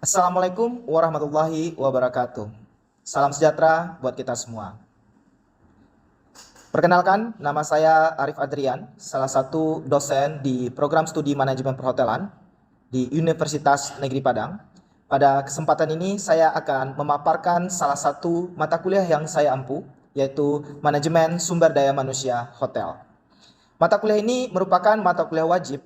Assalamualaikum warahmatullahi wabarakatuh. Salam sejahtera buat kita semua. Perkenalkan, nama saya Arif Adrian, salah satu dosen di program studi manajemen perhotelan di Universitas Negeri Padang. Pada kesempatan ini saya akan memaparkan salah satu mata kuliah yang saya ampu, yaitu manajemen sumber daya manusia hotel. Mata kuliah ini merupakan mata kuliah wajib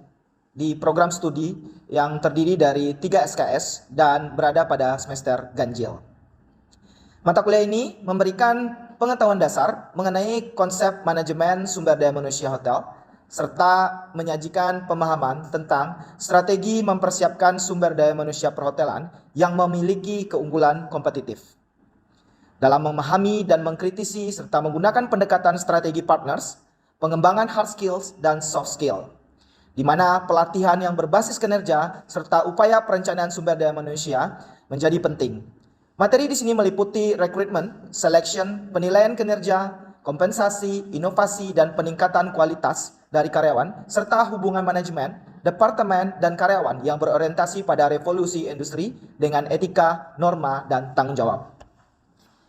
di program studi yang terdiri dari 3 SKS dan berada pada semester ganjil. Mata kuliah ini memberikan pengetahuan dasar mengenai konsep manajemen sumber daya manusia hotel, serta menyajikan pemahaman tentang strategi mempersiapkan sumber daya manusia perhotelan yang memiliki keunggulan kompetitif. Dalam memahami dan mengkritisi serta menggunakan pendekatan strategi partners, pengembangan hard skills dan soft skill, di mana pelatihan yang berbasis kinerja serta upaya perencanaan sumber daya manusia menjadi penting. Materi di sini meliputi rekrutmen, selection, penilaian kinerja, kompensasi, inovasi, dan peningkatan kualitas dari karyawan, serta hubungan manajemen, departemen, dan karyawan yang berorientasi pada revolusi industri dengan etika, norma, dan tanggung jawab.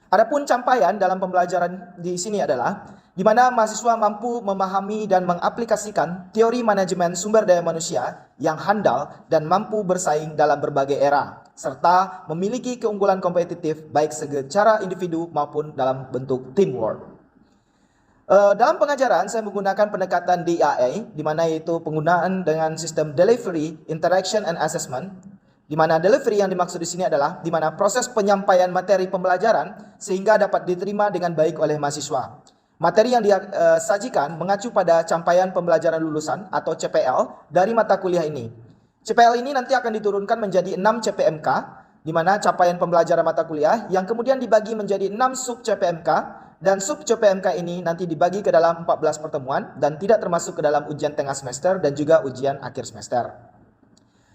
Adapun capaian dalam pembelajaran di sini adalah di mana mahasiswa mampu memahami dan mengaplikasikan teori manajemen sumber daya manusia yang handal dan mampu bersaing dalam berbagai era, serta memiliki keunggulan kompetitif baik secara individu maupun dalam bentuk teamwork. Dalam pengajaran saya menggunakan pendekatan DIA, di mana yaitu penggunaan dengan sistem delivery, interaction, and assessment, di mana delivery yang dimaksud di sini adalah di mana proses penyampaian materi pembelajaran sehingga dapat diterima dengan baik oleh mahasiswa. Materi yang disajikan mengacu pada capaian pembelajaran lulusan atau CPL dari mata kuliah ini. CPL ini nanti akan diturunkan menjadi 6 CPMK, di mana capaian pembelajaran mata kuliah yang kemudian dibagi menjadi 6 sub CPMK, dan sub CPMK ini nanti dibagi ke dalam 14 pertemuan dan tidak termasuk ke dalam ujian tengah semester dan juga ujian akhir semester.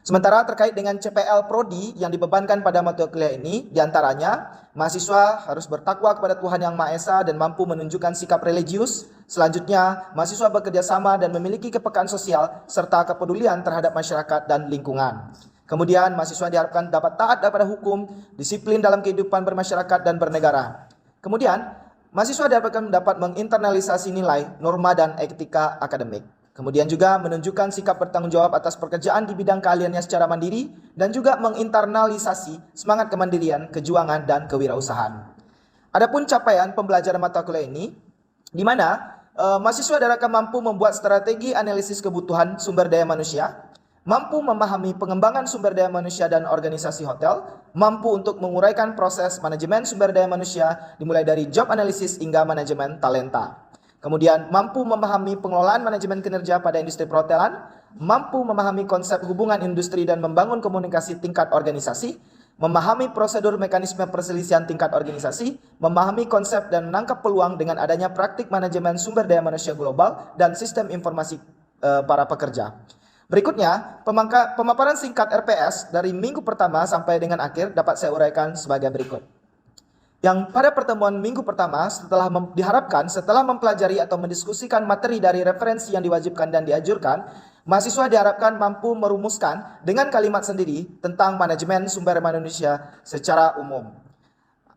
Sementara terkait dengan CPL Prodi yang dibebankan pada mata kuliah ini, diantaranya mahasiswa harus bertakwa kepada Tuhan Yang Maha Esa dan mampu menunjukkan sikap religius. Selanjutnya, mahasiswa bekerja sama dan memiliki kepekaan sosial serta kepedulian terhadap masyarakat dan lingkungan. Kemudian, mahasiswa diharapkan dapat taat kepada hukum, disiplin dalam kehidupan bermasyarakat dan bernegara. Kemudian, mahasiswa diharapkan dapat menginternalisasi nilai, norma, dan etika akademik. Kemudian juga menunjukkan sikap bertanggung jawab atas pekerjaan di bidang keahliannya secara mandiri dan juga menginternalisasi semangat kemandirian, kejuangan, dan kewirausahaan. Adapun capaian pembelajaran mata kuliah ini, di mana mahasiswa diharapkan mampu membuat strategi analisis kebutuhan sumber daya manusia, mampu memahami pengembangan sumber daya manusia dan organisasi hotel, mampu untuk menguraikan proses manajemen sumber daya manusia dimulai dari job analysis hingga manajemen talenta. Kemudian mampu memahami pengelolaan manajemen kinerja pada industri perhotelan, mampu memahami konsep hubungan industri dan membangun komunikasi tingkat organisasi, memahami prosedur mekanisme perselisihan tingkat organisasi, memahami konsep dan menangkap peluang dengan adanya praktik manajemen sumber daya manusia global dan sistem informasi para pekerja. Berikutnya, pemaparan singkat RPS dari minggu pertama sampai dengan akhir dapat saya uraikan sebagai berikut. Yang pada pertemuan minggu pertama diharapkan setelah mempelajari atau mendiskusikan materi dari referensi yang diwajibkan dan dianjurkan, mahasiswa diharapkan mampu merumuskan dengan kalimat sendiri tentang manajemen sumber manusia secara umum.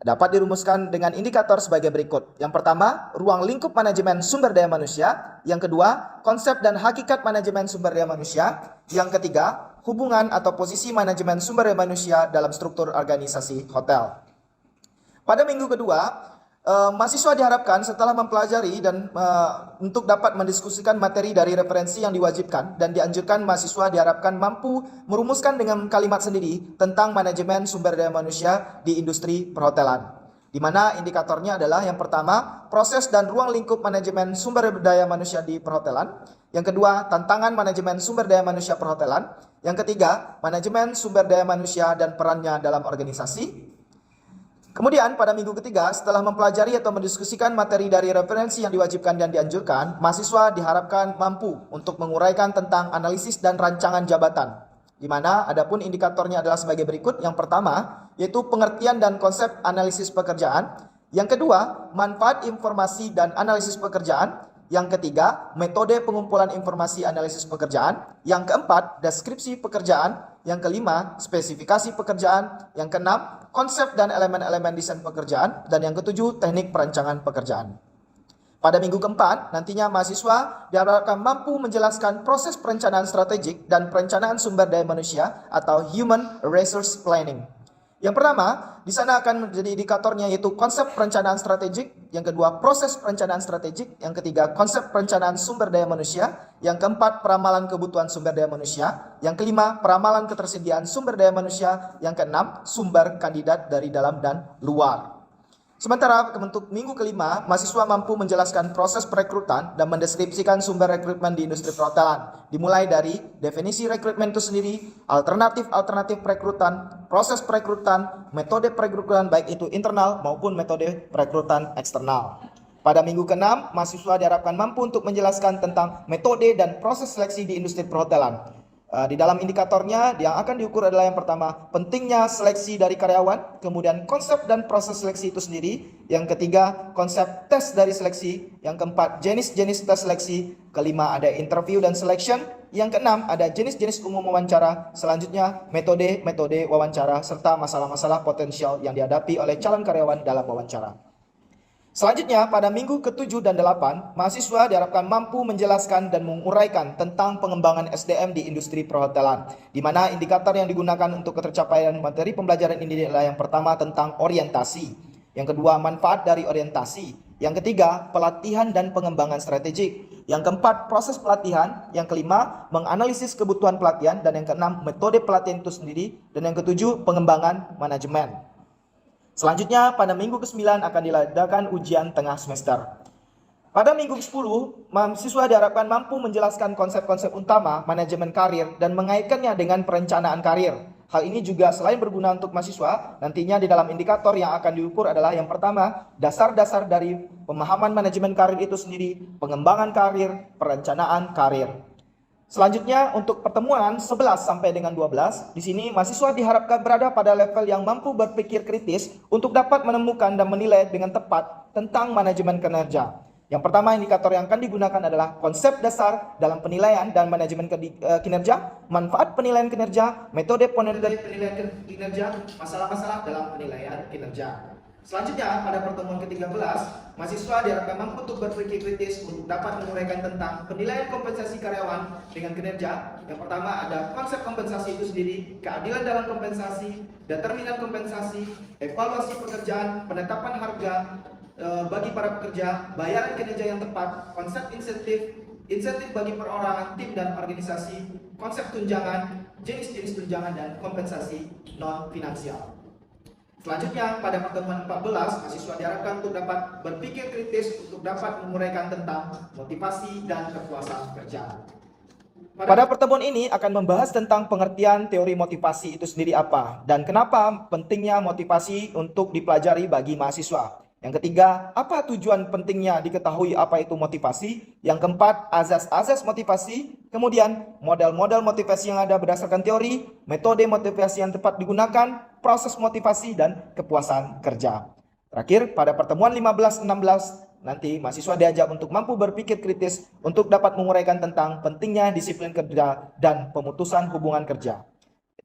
Dapat dirumuskan dengan indikator sebagai berikut. Yang pertama, ruang lingkup manajemen sumber daya manusia. Yang kedua, konsep dan hakikat manajemen sumber daya manusia. Yang ketiga, hubungan atau posisi manajemen sumber daya manusia dalam struktur organisasi hotel. Pada minggu kedua, mahasiswa diharapkan setelah mempelajari dan untuk dapat mendiskusikan materi dari referensi yang diwajibkan dan dianjurkan, mahasiswa diharapkan mampu merumuskan dengan kalimat sendiri tentang manajemen sumber daya manusia di industri perhotelan. Di mana indikatornya adalah yang pertama, proses dan ruang lingkup manajemen sumber daya manusia di perhotelan. Yang kedua, tantangan manajemen sumber daya manusia perhotelan. Yang ketiga, manajemen sumber daya manusia dan perannya dalam organisasi. Kemudian pada minggu ketiga, setelah mempelajari atau mendiskusikan materi dari referensi yang diwajibkan dan dianjurkan, mahasiswa diharapkan mampu untuk menguraikan tentang analisis dan rancangan jabatan, di mana adapun indikatornya adalah sebagai berikut. Yang pertama, yaitu pengertian dan konsep analisis pekerjaan. Yang kedua, manfaat informasi dan analisis pekerjaan. Yang ketiga, metode pengumpulan informasi analisis pekerjaan. Yang keempat, deskripsi pekerjaan. Yang kelima, spesifikasi pekerjaan. Yang keenam, konsep dan elemen-elemen desain pekerjaan. Dan yang ketujuh, teknik perancangan pekerjaan. Pada minggu keempat, nantinya mahasiswa diharapkan mampu menjelaskan proses perencanaan strategik dan perencanaan sumber daya manusia atau Human Resource Planning. Yang pertama, di sana akan menjadi indikatornya yaitu konsep perencanaan strategik, yang kedua proses perencanaan strategik, yang ketiga konsep perencanaan sumber daya manusia, yang keempat peramalan kebutuhan sumber daya manusia, yang kelima peramalan ketersediaan sumber daya manusia, yang keenam sumber kandidat dari dalam dan luar. Sementara untuk minggu kelima, mahasiswa mampu menjelaskan proses perekrutan dan mendeskripsikan sumber rekrutmen di industri perhotelan. Dimulai dari definisi rekrutmen itu sendiri, alternatif perekrutan, proses perekrutan, metode perekrutan baik itu internal maupun metode perekrutan eksternal. Pada minggu ke-6, mahasiswa diharapkan mampu untuk menjelaskan tentang metode dan proses seleksi di industri perhotelan. Di dalam indikatornya yang akan diukur adalah yang pertama, pentingnya seleksi dari karyawan, kemudian konsep dan proses seleksi itu sendiri, yang ketiga, konsep tes dari seleksi, yang keempat, jenis-jenis tes seleksi, kelima ada interview dan selection, yang keenam ada jenis-jenis umum wawancara, selanjutnya metode-metode wawancara, serta masalah-masalah potensial yang dihadapi oleh calon karyawan dalam wawancara. Selanjutnya, pada minggu ke-7 dan 8, mahasiswa diharapkan mampu menjelaskan dan menguraikan tentang pengembangan SDM di industri perhotelan, di mana indikator yang digunakan untuk ketercapaian materi pembelajaran ini adalah yang pertama tentang orientasi, yang kedua manfaat dari orientasi, yang ketiga pelatihan dan pengembangan strategik, yang keempat proses pelatihan, yang kelima menganalisis kebutuhan pelatihan, dan yang keenam metode pelatihan itu sendiri, dan yang ketujuh pengembangan manajemen. Selanjutnya, pada minggu ke-9 akan diadakan ujian tengah semester. Pada minggu ke-10, mahasiswa diharapkan mampu menjelaskan konsep-konsep utama manajemen karir dan mengaitkannya dengan perencanaan karir. Hal ini juga selain berguna untuk mahasiswa, nantinya di dalam indikator yang akan diukur adalah yang pertama, dasar-dasar dari pemahaman manajemen karir itu sendiri, pengembangan karir, perencanaan karir. Selanjutnya untuk pertemuan 11 sampai dengan 12, di sini mahasiswa diharapkan berada pada level yang mampu berpikir kritis untuk dapat menemukan dan menilai dengan tepat tentang manajemen kinerja. Yang pertama, indikator yang akan digunakan adalah konsep dasar dalam penilaian dan manajemen kinerja, manfaat penilaian kinerja, metode penilaian kinerja, masalah-masalah dalam penilaian kinerja. Selanjutnya, pada pertemuan ke-13, mahasiswa diharapkan mampu untuk berpikir kritis untuk dapat menguraikan tentang penilaian kompensasi karyawan dengan kinerja. Yang pertama ada konsep kompensasi itu sendiri, keadilan dalam kompensasi, determinan kompensasi, evaluasi pekerjaan, penetapan harga bagi para pekerja, bayaran kinerja yang tepat, konsep insentif bagi perorangan, tim dan organisasi, konsep tunjangan, jenis-jenis tunjangan, dan kompensasi non-finansial. Selanjutnya, pada pertemuan 14, mahasiswa diharapkan untuk dapat berpikir kritis untuk dapat menguraikan tentang motivasi dan kepuasan kerja. Pada pertemuan ini akan membahas tentang pengertian teori motivasi itu sendiri apa dan kenapa pentingnya motivasi untuk dipelajari bagi mahasiswa. Yang ketiga, apa tujuan pentingnya diketahui apa itu motivasi? Yang keempat, azas-azas motivasi. Kemudian, model-model motivasi yang ada berdasarkan teori, metode motivasi yang tepat digunakan, proses motivasi, dan kepuasan kerja. Terakhir, pada pertemuan 15-16, nanti mahasiswa diajak untuk mampu berpikir kritis untuk dapat menguraikan tentang pentingnya disiplin kerja dan pemutusan hubungan kerja.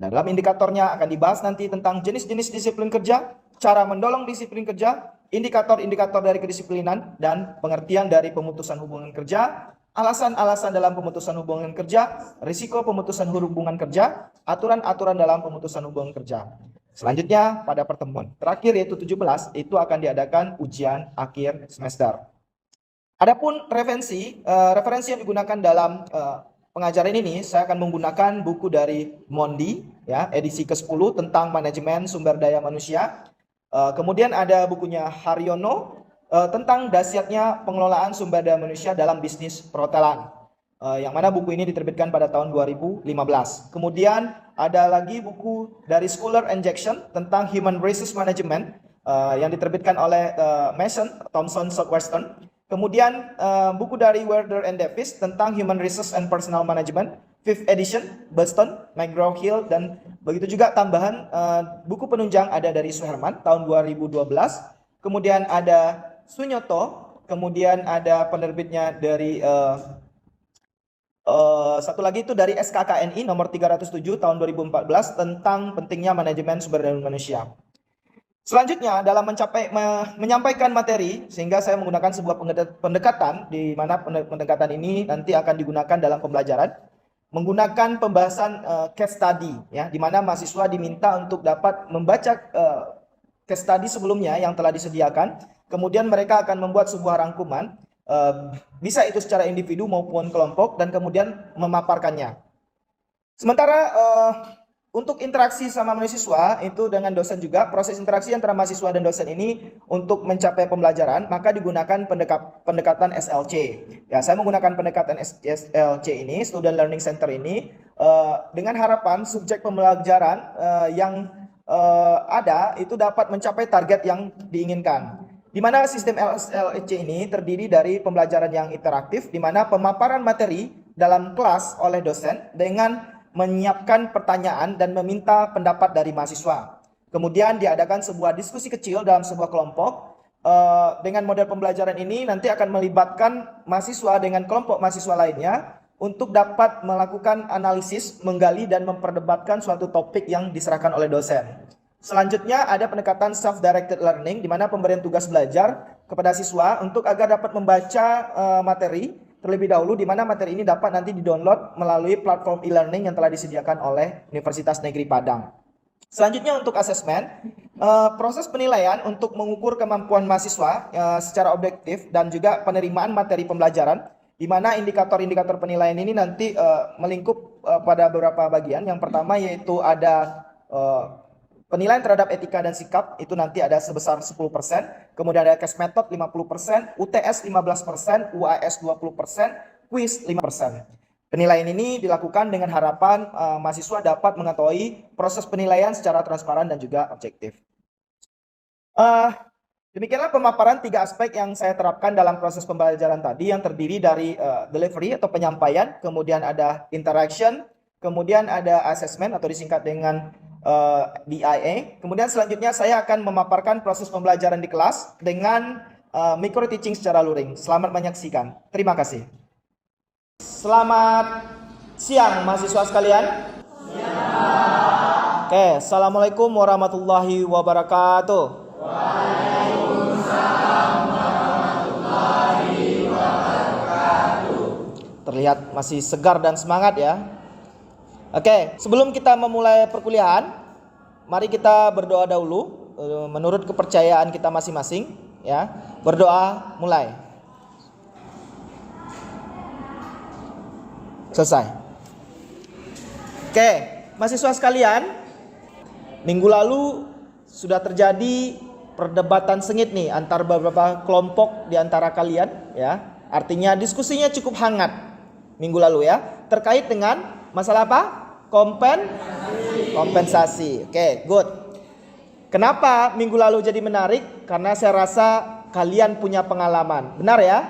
Dalam indikatornya akan dibahas nanti tentang jenis-jenis disiplin kerja, cara mendorong disiplin kerja, indikator-indikator dari kedisiplinan, dan pengertian dari pemutusan hubungan kerja, alasan-alasan dalam pemutusan hubungan kerja, risiko pemutusan hubungan kerja, aturan-aturan dalam pemutusan hubungan kerja. Selanjutnya pada pertemuan terakhir yaitu 17, itu akan diadakan ujian akhir semester. Adapun referensi yang digunakan dalam pengajaran ini, saya akan menggunakan buku dari Mondi, ya, edisi ke-10 tentang manajemen sumber daya manusia. Kemudian ada bukunya Haryono tentang dahsyatnya pengelolaan sumber daya manusia dalam bisnis perhotelan, yang mana buku ini diterbitkan pada tahun 2015. Kemudian ada lagi buku dari Schooler and Jackson tentang Human Resource Management yang diterbitkan oleh Mason, Thomson, Southwestern. Kemudian buku dari Werder and Davis tentang Human Resource and Personal Management, 5th edition, Boston, McGraw-Hill, dan begitu juga tambahan buku penunjang ada dari Suherman tahun 2012. Kemudian ada Sunyoto kemudian ada penerbitnya dari satu lagi itu dari SKKNI nomor 307 tahun 2014 tentang pentingnya manajemen sumber daya manusia. Selanjutnya dalam menyampaikan materi, sehingga saya menggunakan sebuah pendekatan di mana pendekatan ini nanti akan digunakan dalam pembelajaran menggunakan pembahasan case study, ya, di mana mahasiswa diminta untuk dapat membaca case study sebelumnya yang telah disediakan, kemudian mereka akan membuat sebuah rangkuman, bisa itu secara individu maupun kelompok, dan kemudian memaparkannya. Sementara untuk interaksi sama mahasiswa itu dengan dosen juga, proses interaksi antara mahasiswa dan dosen ini untuk mencapai pembelajaran maka digunakan pendekatan SLC. Ya, saya menggunakan pendekatan SLC ini, Student Learning Center ini, dengan harapan subjek pembelajaran yang ada itu dapat mencapai target yang diinginkan. Di mana sistem SLC ini terdiri dari pembelajaran yang interaktif, di mana pemaparan materi dalam kelas oleh dosen dengan menyiapkan pertanyaan dan meminta pendapat dari mahasiswa. Kemudian diadakan sebuah diskusi kecil dalam sebuah kelompok. Dengan model pembelajaran ini nanti akan melibatkan mahasiswa dengan kelompok mahasiswa lainnya untuk dapat melakukan analisis, menggali dan memperdebatkan suatu topik yang diserahkan oleh dosen. Selanjutnya ada pendekatan self-directed learning, di mana pemberian tugas belajar kepada siswa untuk agar dapat membaca materi terlebih dahulu, di mana materi ini dapat nanti di-download melalui platform e-learning yang telah disediakan oleh Universitas Negeri Padang. Selanjutnya untuk asesmen, proses penilaian untuk mengukur kemampuan mahasiswa secara objektif dan juga penerimaan materi pembelajaran, di mana indikator-indikator penilaian ini nanti melingkup pada beberapa bagian. Yang pertama yaitu ada penilaian terhadap etika dan sikap, itu nanti ada sebesar 10%, kemudian ada case method 50%, UTS 15%, UAS 20%, quiz 5%. Penilaian ini dilakukan dengan harapan mahasiswa dapat mengetahui proses penilaian secara transparan dan juga objektif. Demikianlah pemaparan 3 aspek yang saya terapkan dalam proses pembelajaran tadi, yang terdiri dari delivery atau penyampaian, kemudian ada interaction, kemudian ada assessment atau disingkat dengan DIA. Kemudian selanjutnya saya akan memaparkan proses pembelajaran di kelas dengan micro teaching secara luring. Selamat menyaksikan. Terima kasih. Selamat siang mahasiswa sekalian. Siang. Oke, assalamualaikum warahmatullahi wabarakatuh. Waalaikumsalam warahmatullahi wabarakatuh. Terlihat masih segar dan semangat ya. Oke, sebelum kita memulai perkuliahan, mari kita berdoa dahulu menurut kepercayaan kita masing-masing, ya. Berdoa, mulai. Selesai. Oke, mahasiswa sekalian, minggu lalu sudah terjadi perdebatan sengit nih antar beberapa kelompok di antara kalian, ya. Artinya diskusinya cukup hangat minggu lalu ya, terkait dengan masalah apa? Kompensasi. Oke, good. Kenapa minggu lalu jadi menarik? Karena saya rasa kalian punya pengalaman. Benar ya?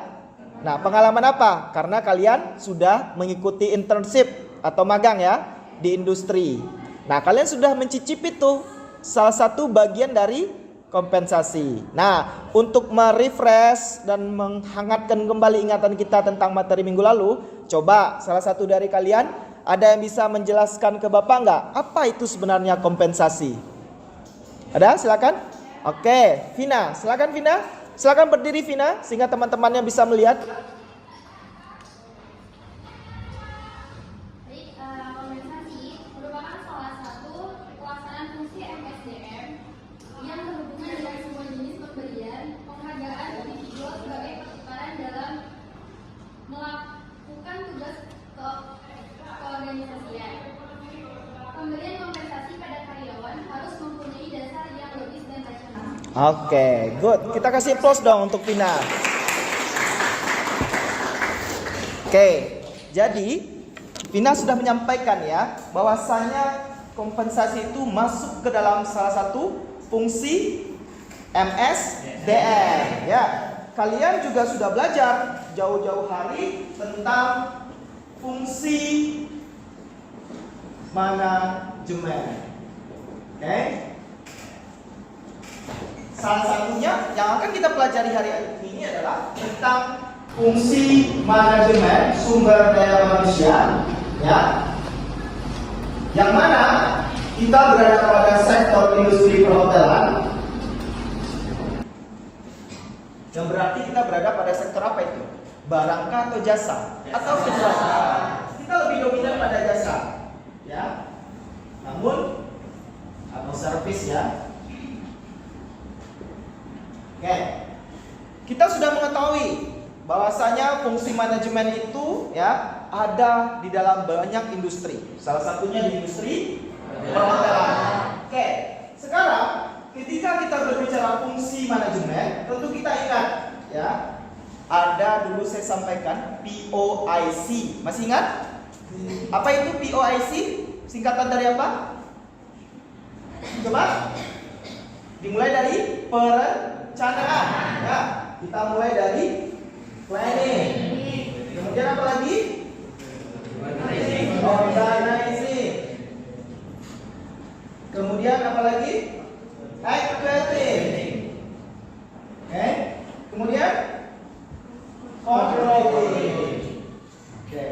Nah, pengalaman apa? Karena kalian sudah mengikuti internship atau magang ya di industri. Nah, kalian sudah mencicipi tuh salah satu bagian dari kompensasi. Nah, untuk merefresh dan menghangatkan kembali ingatan kita tentang materi minggu lalu, coba salah satu dari kalian ada yang bisa menjelaskan ke Bapak nggak? Apa itu sebenarnya kompensasi? Ada? Silakan. Oke, Vina. Silakan Vina. Silakan berdiri Vina, sehingga teman-temannya bisa melihat. Kompensasi merupakan salah satu pelaksanaan fungsi MSDM yang berhubungan dengan semua jenis pemberian penghargaan individual sebagai pertukaran dalam melakukan tugas keorganisasian. Pemberian kompensasi pada karyawan harus mempunyai dasar yang logis dan rasional. Oke, good. Kita kasih applause dong untuk Vina. Oke, jadi Vina sudah menyampaikan ya bahwasanya kompensasi itu masuk ke dalam salah satu fungsi MSDM ya. Kalian juga sudah belajar jauh-jauh hari tentang fungsi manajemen. Oke. Salah satunya yang akan kita pelajari hari ini ini adalah tentang fungsi manajemen sumber daya manusia, ya. Yang mana kita berada pada sektor industri perhotelan. Yang berarti kita berada pada sektor apa itu? Barangkah atau jasa? Atau jasa? Kita lebih dominan pada jasa, ya. Namun atau servis, ya. Oke. Kita sudah mengetahui bahwasanya fungsi manajemen itu, ya, ada di dalam banyak industri. Salah satunya di industri perhotelan. Oke. Sekarang ketika kita berbicara fungsi manajemen, tentu kita ingat, ya, ada dulu saya sampaikan POIC. Masih ingat? Apa itu POIC? Singkatan dari apa? Coba. Dimulai dari perencanaan. Ya, kita mulai dari planning. Kemudian apa lagi? Organizing. Kemudian apa lagi? Activating. Oke. Kemudian controlling. Oke.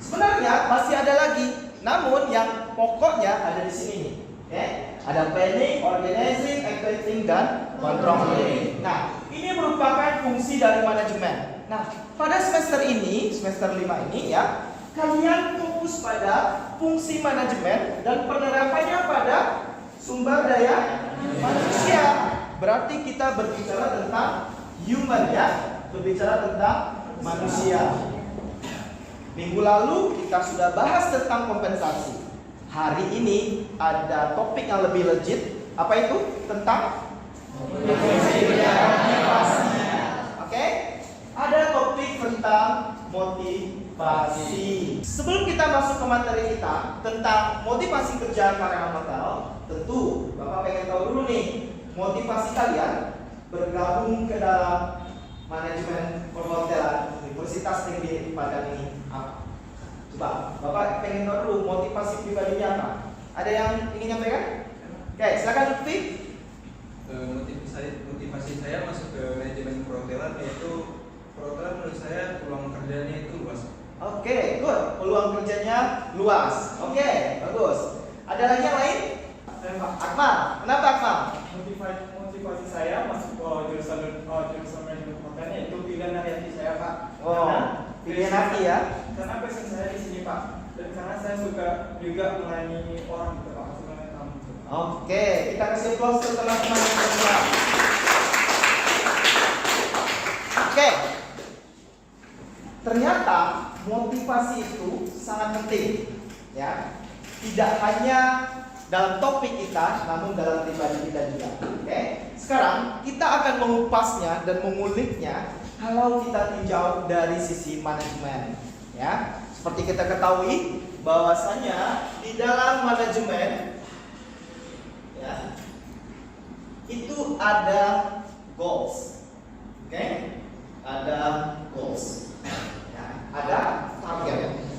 Sebenarnya masih ada lagi, namun yang pokoknya ada di sini nih. Oke. Ada planning, organizing, activating, dan controlling. Nah, ini merupakan fungsi dari manajemen. Nah, pada semester ini, semester 5 ini, ya, kalian fokus pada fungsi manajemen dan penerapannya pada sumber daya manusia. Berarti kita berbicara tentang human, ya, berbicara tentang manusia. Minggu lalu kita sudah bahas tentang kompensasi. Hari ini ada topik yang lebih legit. Apa itu? Tentang motivasi. Oke? Ada topik tentang motivasi. Sebelum kita masuk ke materi kita tentang motivasi kerja karyawan hotel, tentu Bapak pengen tahu dulu nih, motivasi kalian bergabung ke dalam manajemen perhotelan Universitas Negeri Padang ini apa? Coba, Bapak pengen tahu dulu motivasi pribadinya apa? Ada yang ingin nyampaikan? Oke, silakan Lutfi. Motivasi saya masuk ke manajemen perhotelan yaitu perhotelan menurut saya peluang kerjanya itu luas. Oke, good. Peluang kerjanya luas. Oke, bagus. Ada lagi yang lain? Akmal. Kenapa Akmal? Motivasi saya masuk ke jurusan manajemen perhotelan itu pilihan dari hati saya, Pak. Oh, pilihan hati, ya. Karena passion saya di sini, Pak. Dan karena saya suka juga melayani orang gitu, Pak. Melayani tamu. Oke, kita kasih close ke teman-teman yang kedua. Oke. Ternyata motivasi itu sangat penting, ya. Tidak hanya dalam topik kita, namun dalam pribadi kita juga. Oke. Sekarang kita akan mengupasnya dan menguliknya kalau kita tinjau dari sisi manajemen, ya. Seperti kita ketahui bahwasanya di dalam manajemen, ya, itu ada goals. Oke? Ada goals. Ya, ada target.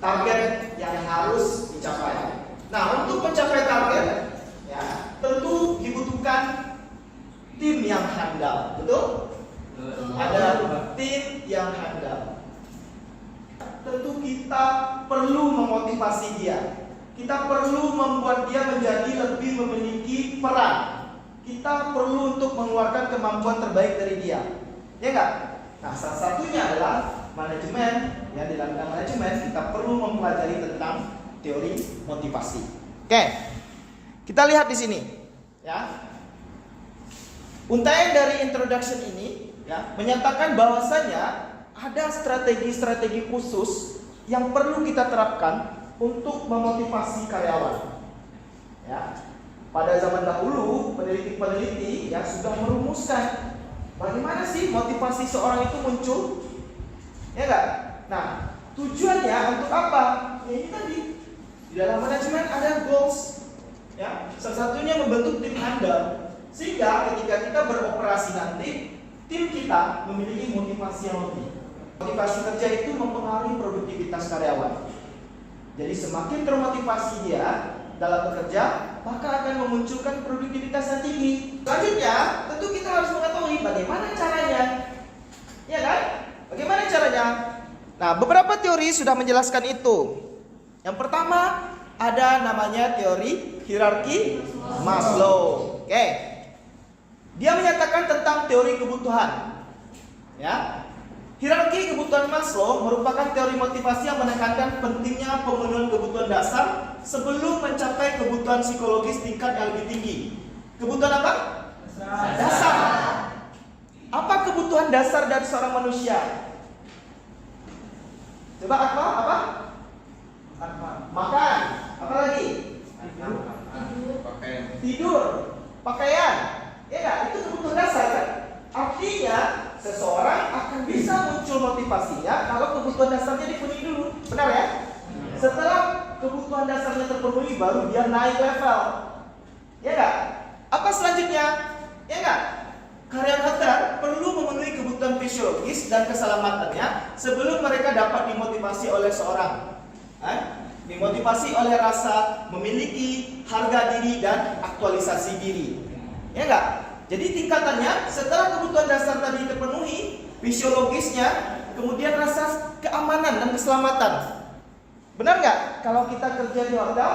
Target yang harus dicapai. Nah, untuk mencapai target, ya, tentu dibutuhkan tim yang handal, betul? Ada tim yang handal. Tentu kita perlu memotivasi dia. Kita perlu membuat dia menjadi lebih memiliki peran. Kita perlu untuk mengeluarkan kemampuan terbaik dari dia. Ya enggak? Nah, salah satunya adalah manajemen. Ya, di dalam manajemen kita perlu mempelajari tentang teori motivasi. Oke. Kita lihat di sini, ya. Untaian dari introduction ini, ya, menyatakan bahwasanya ada strategi-strategi khusus yang perlu kita terapkan untuk memotivasi karyawan. Ya. Pada zaman dahulu, peneliti-peneliti, ya, sudah merumuskan bagaimana sih motivasi seorang itu muncul. Ya enggak? Nah, tujuannya untuk apa? Ya, ini tadi. Di dalam manajemen ada goals. Ya, salah satunya membentuk tim handal. Sehingga ketika kita beroperasi nanti, tim kita memiliki motivasi yang lebih. Motivasi kerja itu mempengaruhi produktivitas karyawan. Jadi semakin termotivasi dia dalam bekerja, maka akan memunculkan produktivitas yang tinggi. Selanjutnya, tentu kita harus mengetahui bagaimana caranya Nah, beberapa teori sudah menjelaskan itu. Yang pertama ada namanya teori hierarki Maslow. Oke. Dia menyatakan tentang teori kebutuhan. Ya. Hierarki kebutuhan Maslow merupakan teori motivasi yang menekankan pentingnya pemenuhan kebutuhan dasar sebelum mencapai kebutuhan psikologis tingkat yang lebih tinggi. Kebutuhan apa? Dasar. Apa kebutuhan dasar dari seorang manusia? Coba apa? Makan. Apa lagi? Tidur. Pakaian. Ya kan? Itu kebutuhan dasar kan? Artinya seseorang akan bisa muncul motivasinya kalau kebutuhan dasarnya dipenuhi dulu. Benar ya? Setelah kebutuhan dasarnya terpenuhi baru dia naik level. Ya enggak? Apa selanjutnya? Ya enggak? Karyawan hotel perlu memenuhi kebutuhan fisiologis dan keselamatannya sebelum mereka dapat dimotivasi oleh seorang. Dimotivasi oleh rasa memiliki harga diri dan aktualisasi diri. Ya enggak? Jadi tingkatannya setelah kebutuhan dasar tadi terpenuhi, fisiologisnya, kemudian rasa keamanan dan keselamatan. Benar nggak? Kalau kita kerja di hotel,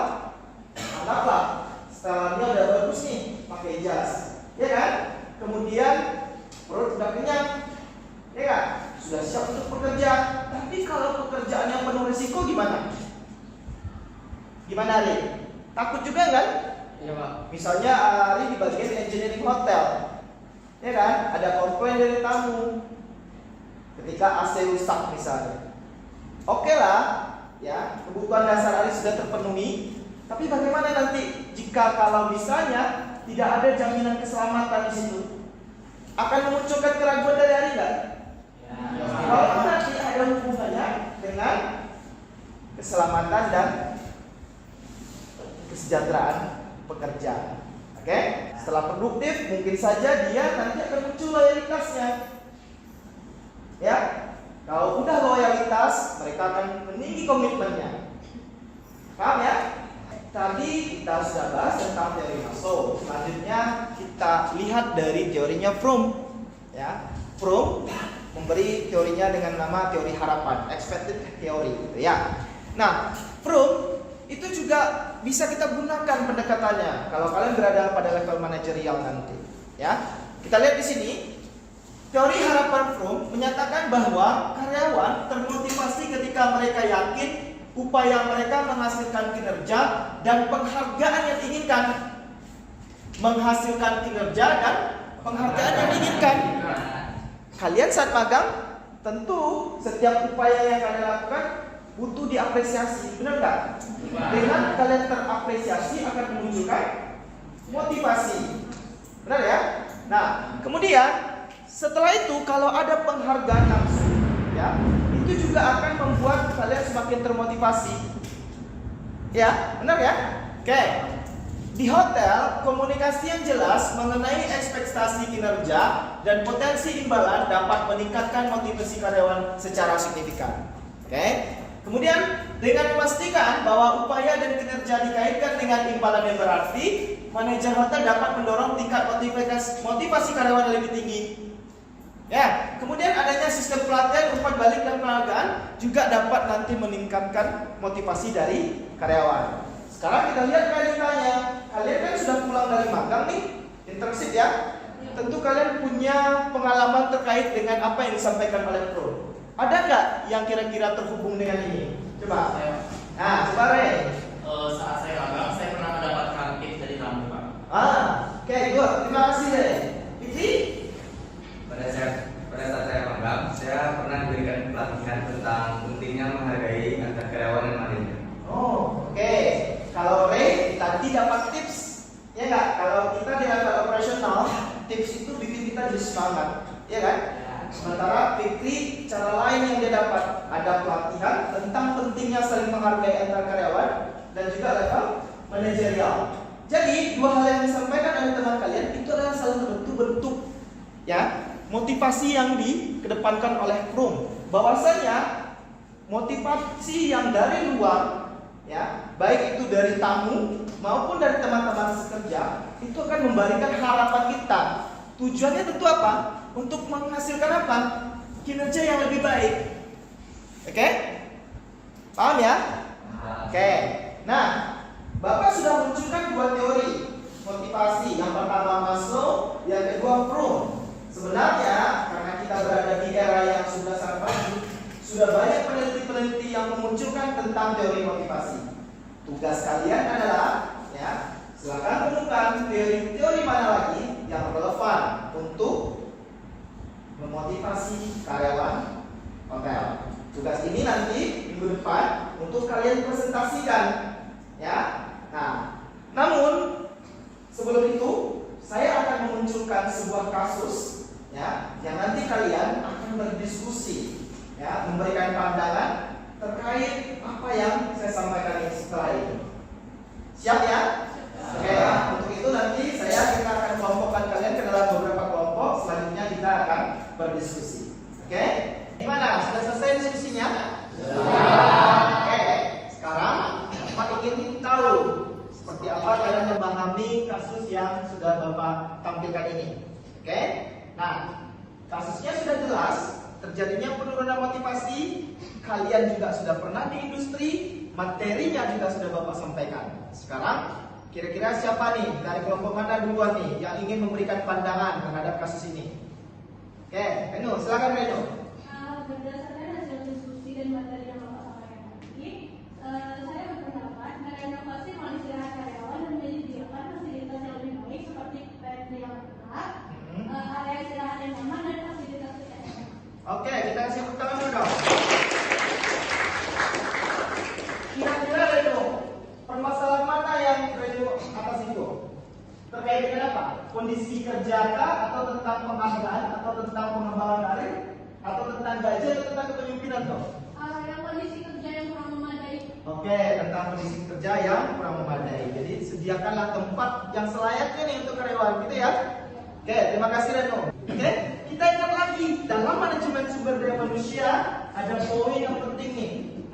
anggaplah setelannya udah bagus nih, pakai jas, ya kan? Kemudian perut udah kenyang, ya kan? Sudah siap untuk bekerja. Tapi kalau pekerjaan yang penuh risiko gimana? Gimana Ari? Takut juga kan? Iya Pak. Misalnya Ari di bagian engineering hotel, ya kan? Ada komplain dari tamu ketika AC rusak misalnya. Oke lah, ya kebutuhan dasar Ari sudah terpenuhi. Tapi bagaimana nanti jika kalau misalnya tidak ada jaminan keselamatan di situ? Akan memunculkan keraguan dari Ari nggak? Ya. Kalau nanti ada hubungannya dengan keselamatan dan kesejahteraan pekerja. Oke? Setelah produktif mungkin saja dia nanti akan muncul loyalitasnya. Ya. Kalau udah loyalitas, mereka akan meninggi komitmennya. Paham ya? Tadi kita sudah bahas tentang teori Maslow. Selanjutnya kita lihat dari teorinya Fromm. Ya. Fromm memberi teorinya dengan nama teori harapan, expected theory gitu ya. Nah, Fromm itu juga bisa kita gunakan pendekatannya kalau kalian berada pada level manajerial nanti, ya. Kita lihat di sini, teori harapan Fromm menyatakan bahwa karyawan termotivasi ketika mereka yakin upaya mereka menghasilkan kinerja dan penghargaan yang diinginkan. Menghasilkan kinerja dan penghargaan yang diinginkan. Kalian saat magang, tentu setiap upaya yang kalian lakukan butuh diapresiasi, benar nggak? Dengan kalian terapresiasi akan menunjukkan motivasi, benar ya? Nah, kemudian setelah itu kalau ada penghargaan langsung, ya, itu juga akan membuat kalian semakin termotivasi, ya, benar ya? Oke, di hotel komunikasi yang jelas mengenai ekspektasi kinerja dan potensi imbalan dapat meningkatkan motivasi karyawan secara signifikan. Oke. Kemudian dengan memastikan bahwa upaya dan kinerja dikaitkan dengan imbalan yang berarti, manajer hotel dapat mendorong tingkat motivasi karyawan yang lebih tinggi. Ya, kemudian adanya sistem pelatihan, umpan balik dan penghargaan juga dapat nanti meningkatkan motivasi dari karyawan. Sekarang kita lihat realitanya. Kalian kan sudah pulang dari magang nih, internship ya. Tentu kalian punya pengalaman terkait dengan apa yang disampaikan oleh Pro. Ada nggak yang kira-kira terhubung dengan ini? Coba. Nah, coba Ray. Saat saya magang, saya pernah mendapatkan tips dari kamu Pak. Oke, good. Terima kasih Ray. Fikri? Pada saat saya magang, saya pernah diberikan pelatihan tentang pentingnya menghargai antar karyawan dan manajer. Oh, oke. Kalau Ray tadi dapat tips, ya nggak? Kalau kita di level operasional, tips itu bikin kita jadi semangat, ya kan? Sementara Fikri cara lain yang dia dapat ada pelatihan tentang pentingnya saling menghargai antar karyawan dan juga level manajerial. Jadi dua hal yang disampaikan oleh teman kalian itu adalah salah satu bentuk ya motivasi yang dikedepankan oleh Fromm. Bahwasanya motivasi yang dari luar ya baik itu dari tamu maupun dari teman-teman sekerja itu akan memberikan harapan kita. Tujuannya tentu apa? Untuk menghasilkan apa? Kinerja yang lebih baik. Oke? Paham ya? Oke. Nah, Bapak sudah munculkan dua teori motivasi. Yang pertama Maslow, yang kedua Fromm. Sebenarnya karena kita berada di era yang sudah sangat maju, sudah banyak peneliti-peneliti yang memunculkan tentang teori motivasi. Tugas kalian adalah ya, silakan temukan teori-teori mana lagi yang relevan untuk memotivasi karyawan hotel. Tugas ini nanti minggu depan untuk kalian presentasikan, ya. Nah, namun sebelum itu saya akan memunculkan sebuah kasus, ya, yang nanti kalian akan berdiskusi, ya, memberikan pandangan terkait apa yang saya sampaikan ini setelah ini. Siap ya? Oke, untuk itu nanti kita akan kelompokkan kalian ke dalam beberapa kelompok. Selanjutnya kita akan berdiskusi. Oke? Gimana? Sudah selesai diskusinya? Oke, sekarang Bapak ingin tahu seperti apa kalian memahami kasus yang sudah Bapak tampilkan ini. Oke? Nah, kasusnya sudah jelas. Terjadinya penurunan motivasi. Kalian juga sudah pernah di industri. Materinya juga sudah Bapak sampaikan. Sekarang kira-kira siapa nih dari kelompok mana duluan nih yang ingin memberikan pandangan terhadap kasus ini? Oke, Reno, silakan Reno. Berdasarkan hasil diskusi dan materi yang Bapak sampaikan tadi, saya berpendapat merenovasi ruang istirahat karyawan dan menyediakan fasilitas yang lebih baik seperti bed yang lengkap, area istirahat yang nyaman dan fasilitas kesehatan. Oke, kita kasih tepuk tangan dulu dong. Kira-kira Reno, permasalahan mana yang Reno atas itu? Terkait dengan apa? Kondisi kerja kah? Atau tentang penghargaan? Atau tentang pengembangan karir? Atau tentang gaji? Atau tentang kepemimpinan toh? Yang kondisi kerja yang kurang memadai. Oke, tentang kondisi kerja yang kurang memadai. Jadi sediakanlah tempat yang selayaknya nih untuk karyawan, gitu ya? Oke, terima kasih Reno. Oke, kita ingat lagi dalam manajemen sumber daya manusia ada poin yang penting nih.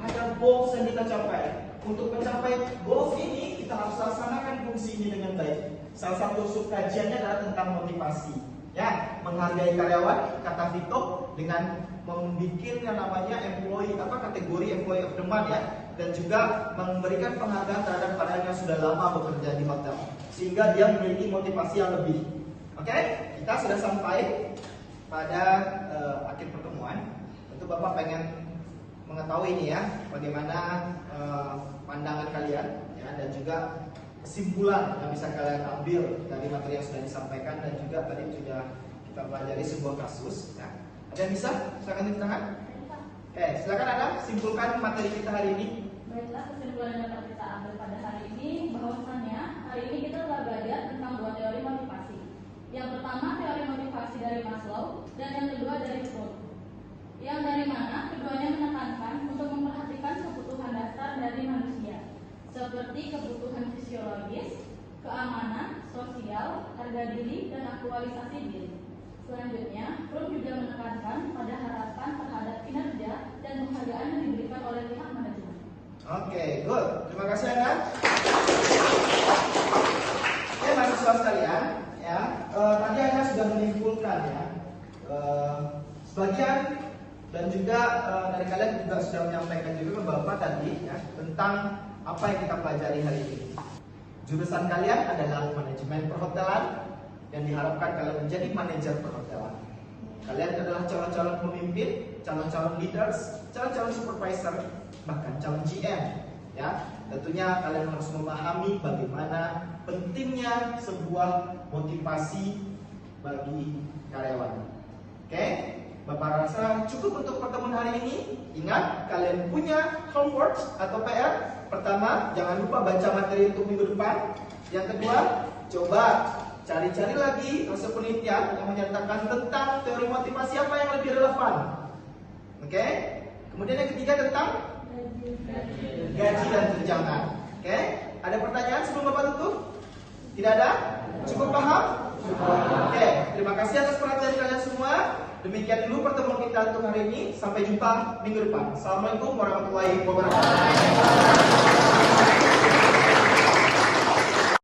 Ada goals yang kita capai. Untuk mencapai goals ini kita harus laksanakan fungsi ini dengan baik. Salah satu subkajiannya adalah tentang motivasi. Ya, menghargai karyawan, kata Vito, dengan membuat yang namanya kategori employee of the month ya, dan juga memberikan penghargaan terhadap karyawan yang sudah lama bekerja di hotel, sehingga dia memiliki motivasi yang lebih. Oke, kita sudah sampai pada akhir pertemuan. Tentu Bapak pengen mengetahui ini ya, bagaimana pandangan kalian ya, dan juga kesimpulan yang bisa kalian ambil dari materi yang sudah disampaikan, dan juga tadi sudah kita pelajari sebuah kasus ya. Ada yang bisa? Silakan tunjuk tangan. Oke, silakan Adam, simpulkan materi kita hari ini. Baiklah, kesimpulan yang dapat kita ambil pada hari ini bahwasannya hari ini kita telah belajar tentang dua teori motivasi. Yang pertama teori motivasi dari Maslow dan yang kedua dari Fromm. Yang dari mana keduanya menekankan untuk memperhatikan kebutuhan dasar dari manusia, seperti kebutuhan fisiologis, keamanan, sosial, harga diri, dan aktualisasi diri. Selanjutnya, Fromm juga menekankan pada harapan terhadap kinerja dan penghargaan yang diberikan oleh pihak manajemen. Oke, good. Terima kasih Anda. Oke, mahasiswa sekalian, ya. Tadi Anda sudah menyimpulkan ya. Sebagian dan juga dari kalian juga sudah menyampaikan juga ke Bapak tadi ya, tentang apa yang kita pelajari hari ini. Jurusan kalian adalah manajemen perhotelan dan diharapkan kalian menjadi manajer perhotelan. Kalian adalah calon-calon pemimpin, calon-calon leaders, calon-calon supervisor, bahkan calon GM. Ya, tentunya kalian harus memahami bagaimana pentingnya sebuah motivasi bagi karyawan. Oke, Bapak rasa cukup untuk pertemuan hari ini. Ingat, kalian punya homework atau PR. Pertama, jangan lupa baca materi untuk minggu depan. Yang kedua, coba cari-cari lagi hasil penelitian yang menyatakan tentang teori motivasi apa yang lebih relevan. Oke? Kemudian yang ketiga tentang gaji dan tunjangan. Oke? Ada pertanyaan sebelum Bapak tutup? Tidak ada? Cukup paham? Oke, terima kasih atas perhatian kalian semua. Demikian dulu pertemuan kita untuk hari ini. Sampai jumpa minggu depan. Assalamualaikum warahmatullahi wabarakatuh.